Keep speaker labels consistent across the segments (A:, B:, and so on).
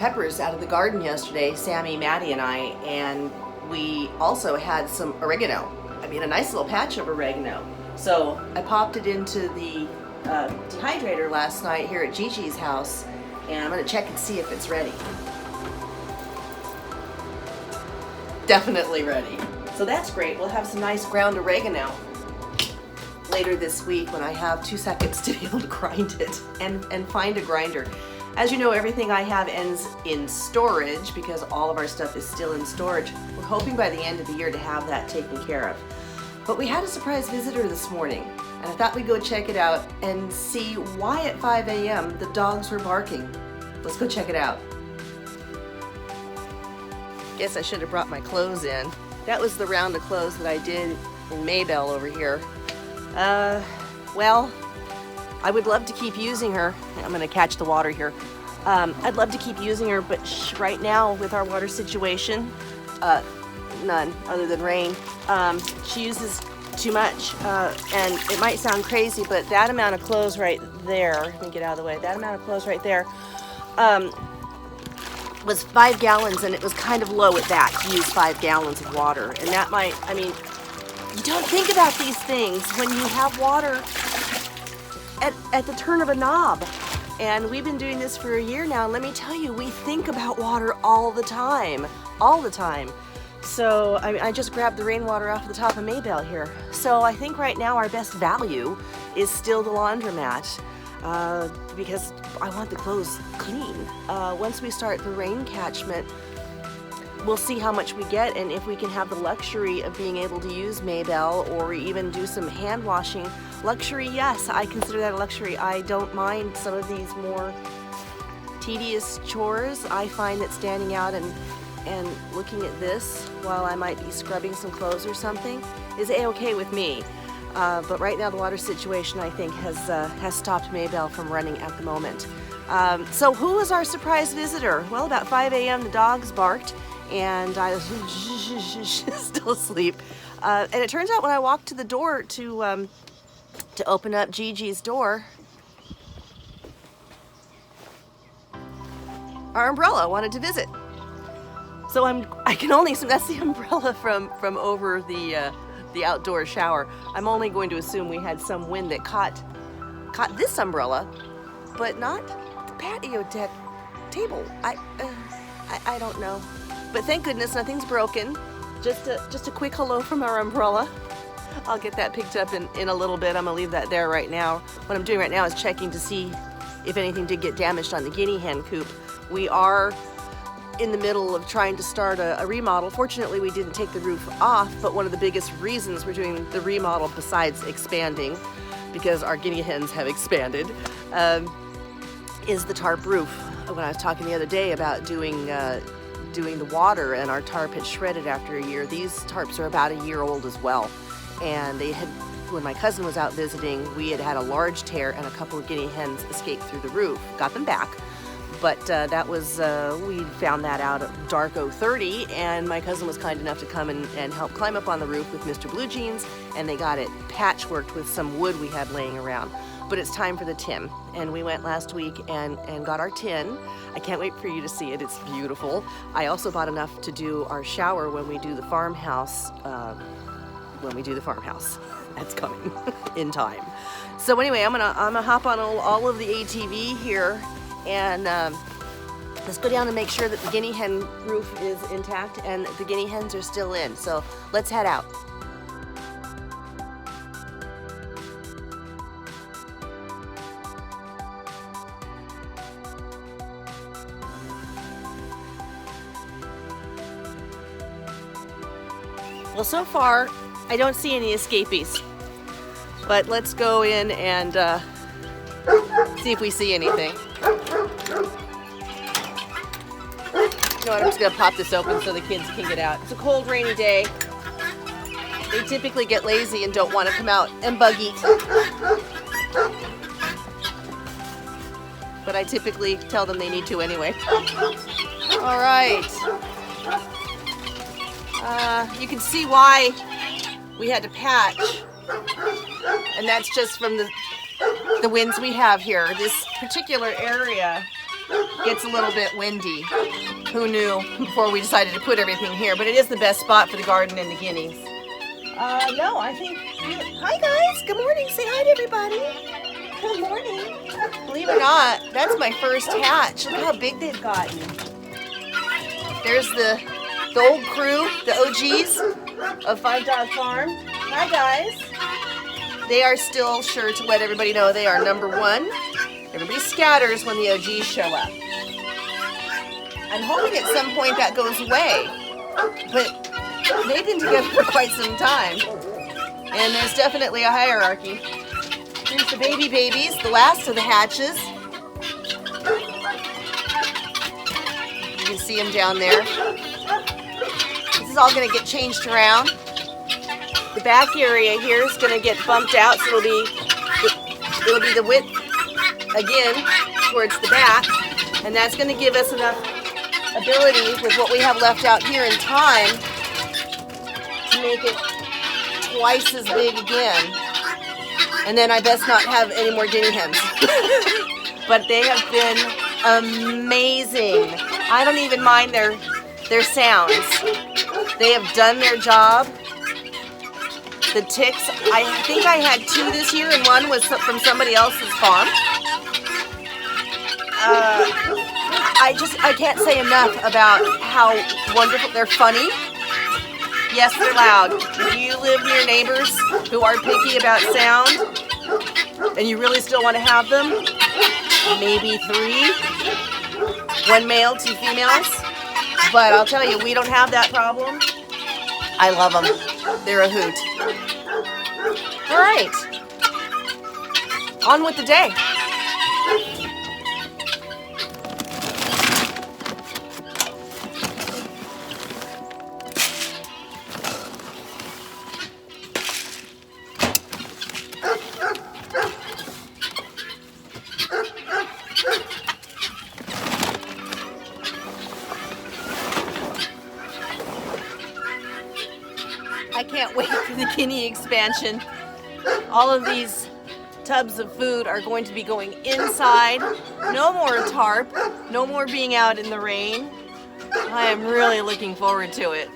A: peppers out of the garden yesterday, Sammy, Maddie, and we also had some oregano. I mean, a nice little patch of oregano. So I popped it into the dehydrator last night here at Gigi's house, and I'm gonna check and see if it's ready. Definitely ready. So that's great. We'll have some nice ground oregano later this week when I have 2 seconds to be able to grind it and find a grinder. As you know, everything I have ends in storage because all of our stuff is still in storage. We're hoping by the end of the year to have that taken care of. But we had a surprise visitor this morning, and I thought we'd go check it out and see why at 5 a.m. the dogs were barking. Let's go check it out. Guess I should have brought my clothes in. That was the round of clothes that I did in Maybelle over here. Well, I would love to keep using her. I'm gonna catch the water here. I'd love to keep using her, but right now with our water situation, none other than rain. She uses too much, and it might sound crazy, but that amount of clothes right there, let me get out of the way, that amount of clothes right there, was 5 gallons, and it was kind of low at that to use 5 gallons of water. And that might, I mean, you don't think about these things when you have water at the turn of a knob. And we've been doing this for a year now, and let me tell you, we think about water all the time. So I just grabbed the rainwater off the top of Maybelle here. So I think right now our best value is still the laundromat, because I want the clothes clean. Once we start the rain catchment, we'll see how much we get and if we can have the luxury of being able to use Maybelle or even do some hand washing. Luxury, yes, I consider that a luxury. I don't mind some of these more tedious chores. I find that standing out and looking at this while I might be scrubbing some clothes or something is a-okay with me. But right now the water situation, I think, has stopped Maybelle from running at the moment. So who was our surprise visitor? Well, about 5 a.m. the dogs barked, and I was still asleep. And it turns out when I walked to the door to open up Gigi's door, our umbrella wanted to visit. So I can only assume that's the umbrella from over the outdoor shower. I'm only going to assume we had some wind that caught this umbrella, but not the patio deck table. I don't know. But thank goodness nothing's broken. Just a quick hello from our umbrella. I'll get that picked up in a little bit. I'm gonna leave that there right now. What I'm doing right now is checking to see if anything did get damaged on the guinea hen coop. We are in the middle of trying to start a remodel. Fortunately, we didn't take the roof off, but one of the biggest reasons we're doing the remodel, besides expanding, because our guinea hens have expanded, is the tarp roof. When I was talking the other day about doing the water and our tarp had shredded after a year, these tarps are about a year old as well. And they had, when my cousin was out visiting, we had a large tear and a couple of guinea hens escaped through the roof. Got them back. But that was, we found that out at dark 0:30, and my cousin was kind enough to come and help climb up on the roof with Mr. Blue Jeans, and they got it patchworked with some wood we had laying around. But it's time for the tin, and we went last week and got our tin. I can't wait for you to see it. It's beautiful. I also bought enough to do our shower when we do the farmhouse. That's coming in time. So anyway, I'm gonna hop on all of the ATV here, and let's go down and make sure that the guinea hen roof is intact and the guinea hens are still in. So let's head out. Well, so far, I don't see any escapees, but let's go in and see if we see anything. You know what, I'm just gonna pop this open so the kids can get out. It's a cold, rainy day. They typically get lazy and don't want to come out and bug eat. But I typically tell them they need to anyway. All right. You can see why we had to patch, and that's just from the winds we have here. This particular area gets a little bit windy. Who knew before we decided to put everything here, but it is the best spot for the garden and the guineas. No, I think, hi guys, good morning, say hi to everybody. Good morning. Believe it or not, that's my first hatch. Look how big they've gotten. There's the old crew, the OGs of 5 Dog Farm. Hi guys. They are still sure to let everybody know they are number one. Everybody scatters when the OGs show up. I'm hoping at some point that goes away, but they've been together for quite some time, and there's definitely a hierarchy. Here's the baby babies, the last of the hatches. You can see them down there. This is all going to get changed around. The back area here is going to get bumped out, so it'll be the width again towards the back, and that's going to give us enough ability with what we have left out here in time to make it twice as big again. And then I best not have any more guinea hens. But they have been amazing. I don't even mind their sounds. They have done their job. The ticks, I think I had 2 this year, and one was from somebody else's farm. I can't say enough about how wonderful. They're funny. Yes, they're loud. If you live near neighbors who are picky about sound, and you really still want to have them, maybe 3. 1 male, 2 females. But I'll tell you, we don't have that problem. I love them. They're a hoot. All right. On with the day. I can't wait for the guinea expansion. All of these tubs of food are going to be going inside. No more tarp, no more being out in the rain. I am really looking forward to it.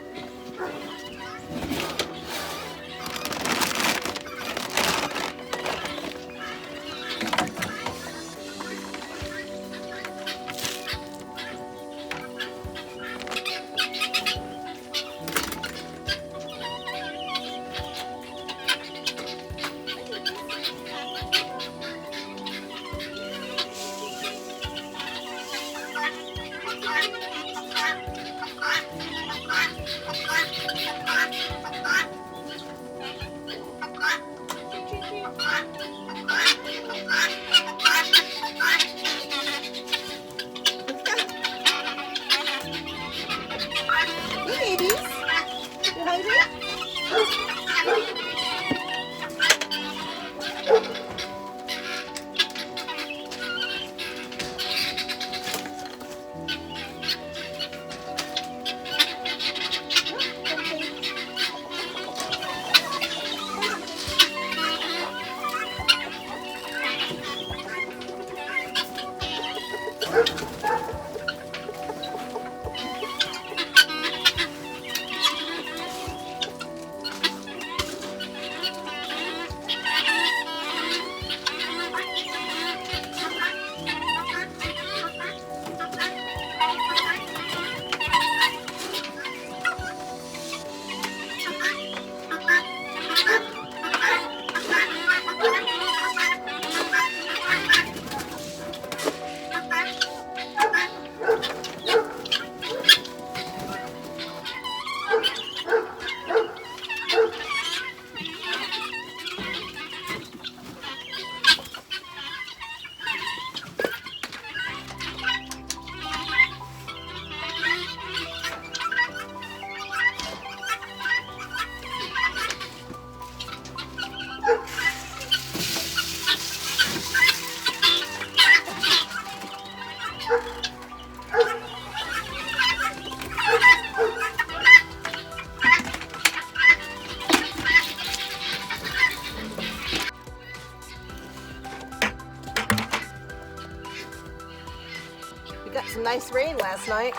A: nice rain last night.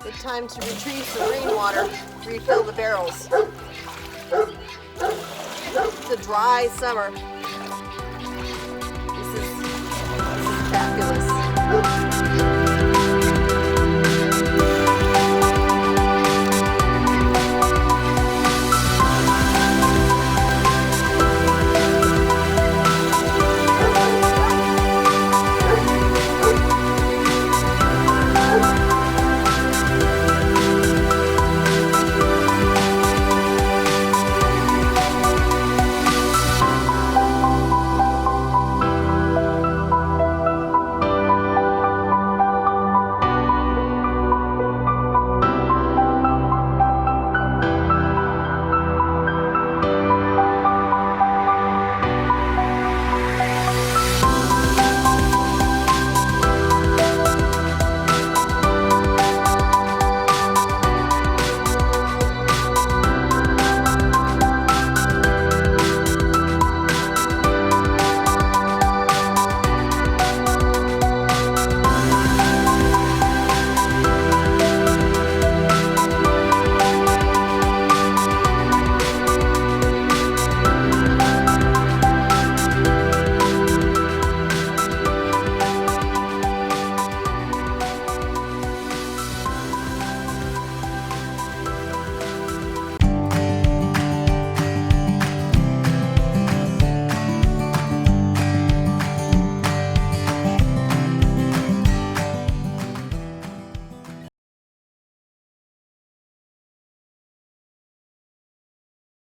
A: Good time to retrieve some rainwater, refill the barrels. It's a dry summer. This is fabulous.